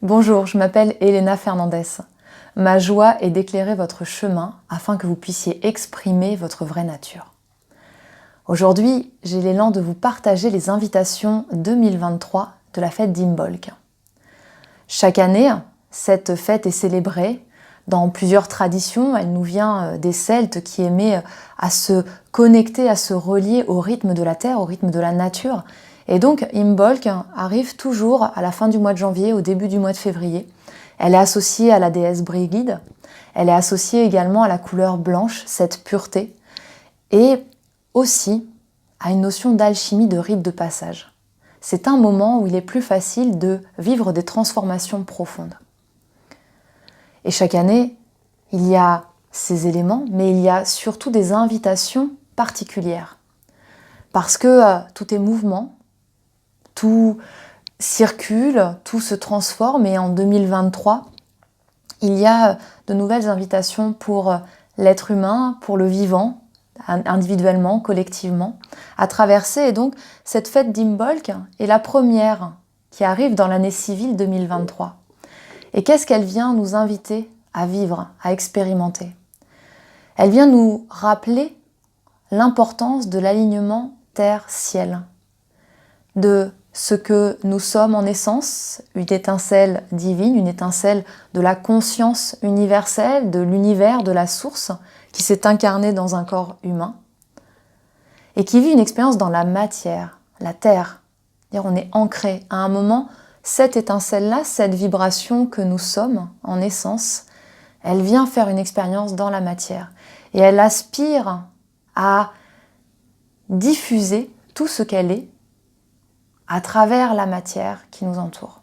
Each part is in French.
Bonjour, je m'appelle Elena Fernandez. Ma joie est d'éclairer votre chemin afin que vous puissiez exprimer votre vraie nature. Aujourd'hui, j'ai l'élan de vous partager les invitations 2023 de la fête d'Imbolc. Chaque année, cette fête est célébrée dans plusieurs traditions. Elle nous vient des Celtes qui aimaient à se connecter, à se relier au rythme de la terre, au rythme de la nature. Et donc Imbolc arrive toujours à la fin du mois de janvier, au début du mois de février. Elle est associée à la déesse Brigid. Elle est associée également à la couleur blanche, cette pureté. Et aussi à une notion d'alchimie, de rite de passage. C'est un moment où il est plus facile de vivre des transformations profondes. Et chaque année, il y a ces éléments, mais il y a surtout des invitations particulières. Parce que tout est mouvement, tout circule, tout se transforme, et en 2023, il y a de nouvelles invitations pour l'être humain, pour le vivant, individuellement, collectivement, à traverser. Et donc, cette fête d'Imbolc est la première qui arrive dans l'année civile 2023. Et qu'est-ce qu'elle vient nous inviter à vivre, à expérimenter? Elle vient nous rappeler l'importance de l'alignement terre-ciel, de ce que nous sommes en essence, une étincelle divine, une étincelle de la conscience universelle, de l'univers, de la source, qui s'est incarnée dans un corps humain, et qui vit une expérience dans la matière, la terre. C'est-à-dire on est ancré à un moment, cette étincelle-là, cette vibration que nous sommes en essence, elle vient faire une expérience dans la matière. Et elle aspire à diffuser tout ce qu'elle est à travers la matière qui nous entoure.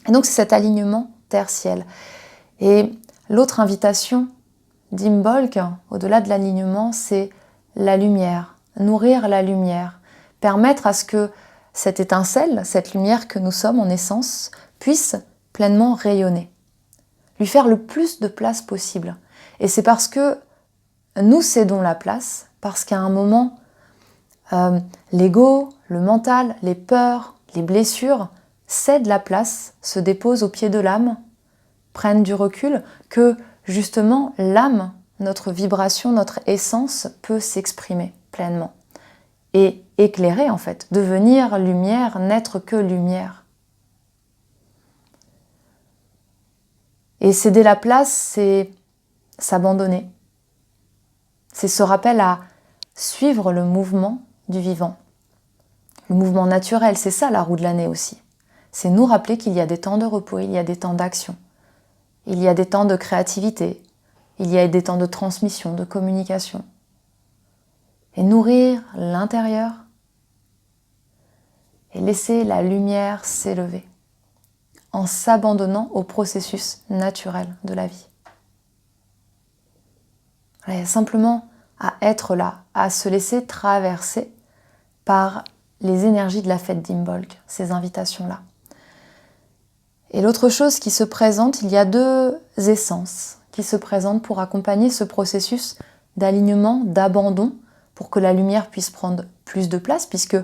Et donc c'est cet alignement terre-ciel. Et l'autre invitation d'Imbolc, au-delà de l'alignement, c'est la lumière, nourrir la lumière, permettre à ce que cette étincelle, cette lumière que nous sommes en essence, puisse pleinement rayonner, lui faire le plus de place possible. Et c'est parce que nous cédons la place, parce qu'à un moment, l'ego, le mental, les peurs, les blessures cèdent la place, se déposent au pied de l'âme, prennent du recul, que justement l'âme, notre vibration, notre essence peut s'exprimer pleinement et éclairer en fait, devenir lumière, n'être que lumière. Et céder la place, c'est s'abandonner. C'est ce rappel à suivre le mouvement du vivant. Le mouvement naturel, c'est ça la roue de l'année aussi. C'est nous rappeler qu'il y a des temps de repos, il y a des temps d'action. Il y a des temps de créativité, il y a des temps de transmission, de communication. Et nourrir l'intérieur et laisser la lumière s'élever en s'abandonnant au processus naturel de la vie. Et simplement à être là, à se laisser traverser par les énergies de la fête d'Imbolc, ces invitations-là. Et l'autre chose qui se présente, il y a deux essences qui se présentent pour accompagner ce processus d'alignement, d'abandon, pour que la lumière puisse prendre plus de place, puisque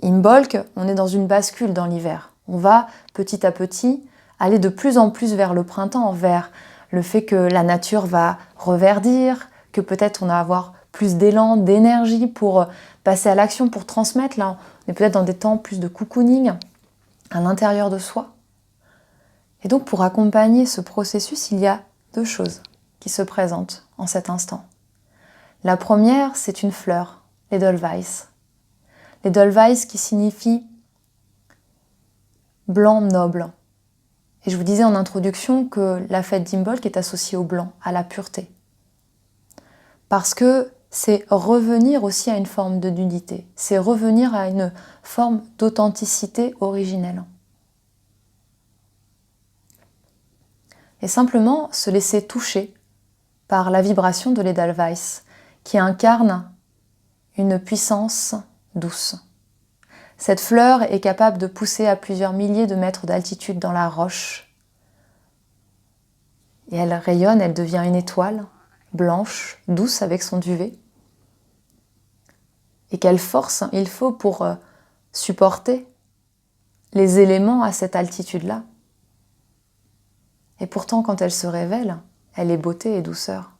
Imbolc, on est dans une bascule dans l'hiver. On va petit à petit aller de plus en plus vers le printemps, vers le fait que la nature va reverdir, que peut-être on va avoir plus d'élan, d'énergie pour passer à l'action, pour transmettre. Là, on est peut-être dans des temps plus de cocooning à l'intérieur de soi. Et donc, pour accompagner ce processus, il y a deux choses qui se présentent en cet instant. La première, c'est une fleur, l'Edelweiss. L'Edelweiss qui signifie blanc noble. Et je vous disais en introduction que la fête d'Imbolc est associée au blanc, à la pureté. Parce que c'est revenir aussi à une forme de nudité, c'est revenir à une forme d'authenticité originelle. Et simplement se laisser toucher par la vibration de l'Edelweiss, qui incarne une puissance douce. Cette fleur est capable de pousser à plusieurs milliers de mètres d'altitude dans la roche. Et elle rayonne, elle devient une étoile, blanche, douce avec son duvet. Et quelle force il faut pour supporter les éléments à cette altitude-là. Et pourtant, quand elle se révèle, elle est beauté et douceur.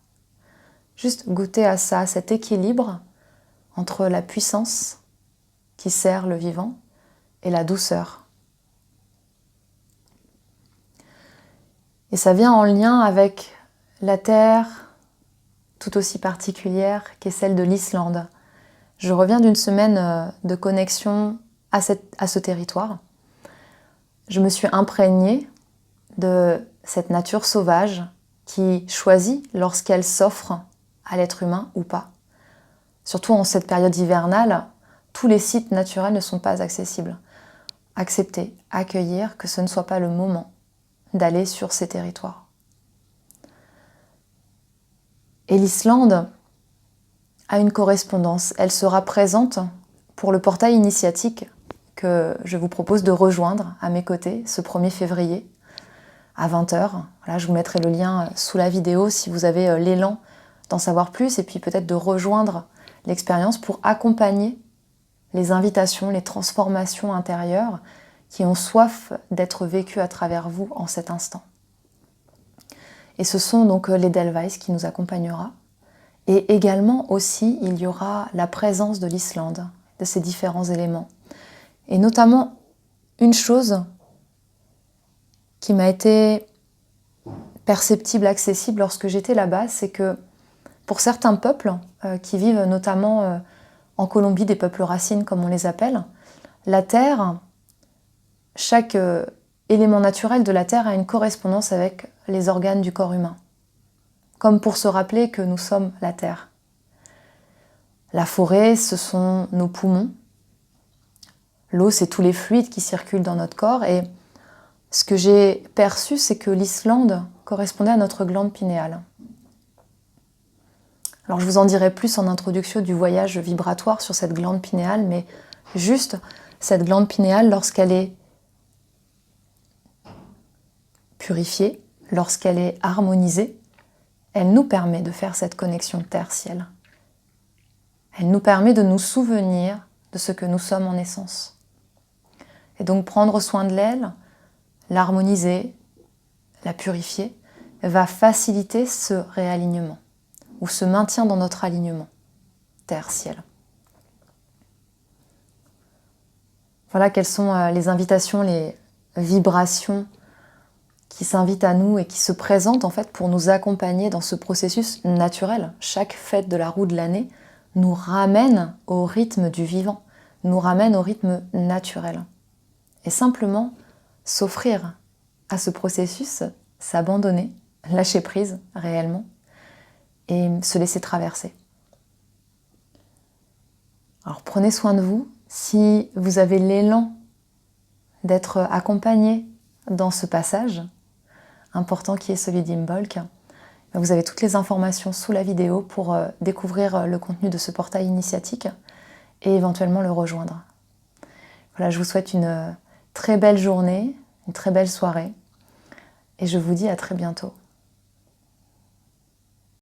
Juste goûter à ça, cet équilibre entre la puissance qui sert le vivant et la douceur. Et ça vient en lien avec la terre tout aussi particulière qu'est celle de l'Islande. Je reviens d'une semaine de connexion à ce territoire. Je me suis imprégnée de cette nature sauvage qui choisit lorsqu'elle s'offre à l'être humain ou pas. Surtout en cette période hivernale, tous les sites naturels ne sont pas accessibles. Accepter, accueillir que ce ne soit pas le moment d'aller sur ces territoires. Et l'Islande a une correspondance. Elle sera présente pour le portail initiatique que je vous propose de rejoindre à mes côtés ce 1er février à 20h. Voilà, je vous mettrai le lien sous la vidéo si vous avez l'élan d'en savoir plus et puis peut-être de rejoindre l'expérience pour accompagner les invitations, les transformations intérieures qui ont soif d'être vécues à travers vous en cet instant. Et ce sont donc l'Edelweiss qui nous accompagnera. Et également aussi, il y aura la présence de l'Islande, de ces différents éléments. Et notamment, une chose qui m'a été perceptible, accessible lorsque j'étais là-bas, c'est que pour certains peuples qui vivent notamment en Colombie, des peuples racines comme on les appelle, la terre, chaque élément naturel de la terre a une correspondance avec les organes du corps humain. Comme pour se rappeler que nous sommes la terre. La forêt, ce sont nos poumons. L'eau, c'est tous les fluides qui circulent dans notre corps. Et ce que j'ai perçu, c'est que l'Islande correspondait à notre glande pinéale. Alors je vous en dirai plus en introduction du voyage vibratoire sur cette glande pinéale, mais juste cette glande pinéale, lorsqu'elle est purifiée, lorsqu'elle est harmonisée, elle nous permet de faire cette connexion terre-ciel. Elle nous permet de nous souvenir de ce que nous sommes en essence. Et donc prendre soin de l'elle, l'harmoniser, la purifier, va faciliter ce réalignement ou ce maintien dans notre alignement terre-ciel. Voilà quelles sont les invitations, les vibrations qui s'invitent à nous et qui se présentent en fait pour nous accompagner dans ce processus naturel. Chaque fête de la roue de l'année nous ramène au rythme du vivant, nous ramène au rythme naturel. Et simplement s'offrir à ce processus, s'abandonner, lâcher prise réellement et se laisser traverser. Alors prenez soin de vous. Si vous avez l'élan d'être accompagné dans ce passage important qui est celui d'Imbolc, vous avez toutes les informations sous la vidéo pour découvrir le contenu de ce portail initiatique et éventuellement le rejoindre. Voilà, je vous souhaite une très belle journée, une très belle soirée et je vous dis à très bientôt.